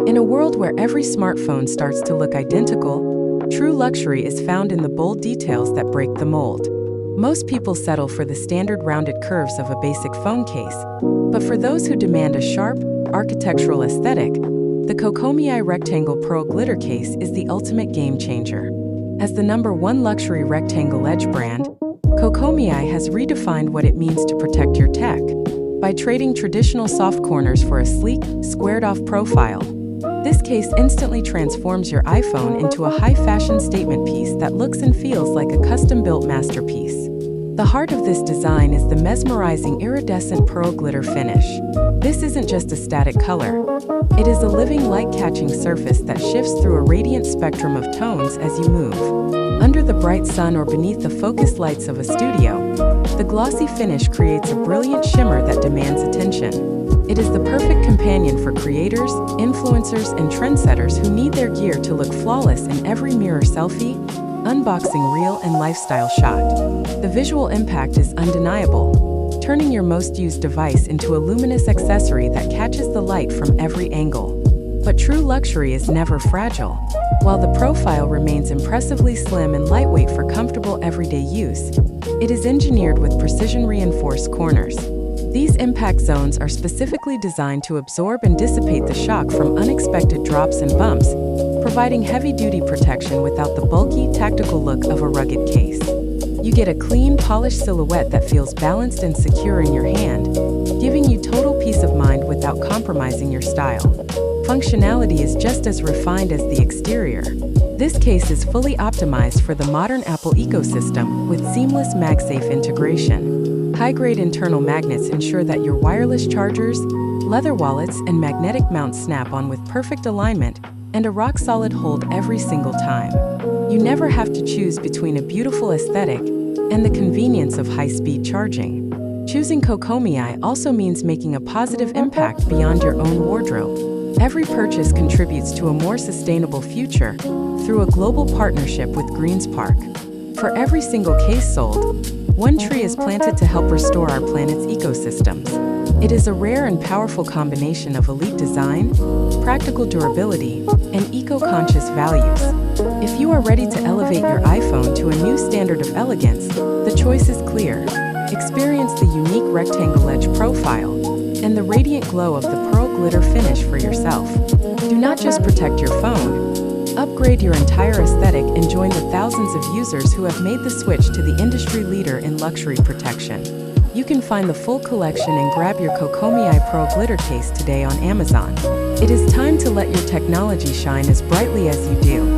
In a world where every smartphone starts to look identical, true luxury is found in the bold details that break the mold. Most people settle for the standard rounded curves of a basic phone case, but for those who demand a sharp, architectural aesthetic, the Cocomii Rectangle Pearl Glitter Case is the ultimate game changer. As the #1 luxury rectangle edge brand, Cocomii has redefined what it means to protect your tech by trading traditional soft corners for a sleek, squared-off profile. This case instantly transforms your iPhone into a high-fashion statement piece that looks and feels like a custom-built masterpiece. The heart of this design is the mesmerizing iridescent pearl glitter finish. This isn't just a static color. It is a living light-catching surface that shifts through a radiant spectrum of tones as you move. Under the bright sun or beneath the focused lights of a studio, the glossy finish creates a brilliant shimmer that demands attention. It is the perfect companion for creators, influencers, and trendsetters who need their gear to look flawless in every mirror selfie, unboxing reel, and lifestyle shot. The visual impact is undeniable, turning your most used device into a luminous accessory that catches the light from every angle. But true luxury is never fragile. While the profile remains impressively slim and lightweight for comfortable everyday use, it is engineered with precision-reinforced corners. These impact zones are specifically designed to absorb and dissipate the shock from unexpected drops and bumps, providing heavy-duty protection without the bulky, tactical look of a rugged case. You get a clean, polished silhouette that feels balanced and secure in your hand, giving you total peace of mind without compromising your style. Functionality is just as refined as the exterior. This case is fully optimized for the modern Apple ecosystem with seamless MagSafe integration. High-grade internal magnets ensure that your wireless chargers, leather wallets, and magnetic mounts snap on with perfect alignment and a rock-solid hold every single time. You never have to choose between a beautiful aesthetic and the convenience of high-speed charging. Choosing Cocomii also means making a positive impact beyond your own wardrobe. Every purchase contributes to a more sustainable future through a global partnership with GreensPark. For every single case sold, one tree is planted to help restore our planet's ecosystems. It is a rare and powerful combination of elite design, practical durability, and eco-conscious values. If you are ready to elevate your iPhone to a new standard of elegance, the choice is clear. Experience the unique rectangle edge profile and the radiant glow of the pearl glitter finish for yourself. Do not just protect your phone. Upgrade your entire aesthetic and join the thousands of users who have made the switch to the industry leader in luxury protection. You can find the full collection and grab your Cocomii Pearl Glitter Case today on Amazon. It is time to let your technology shine as brightly as you do.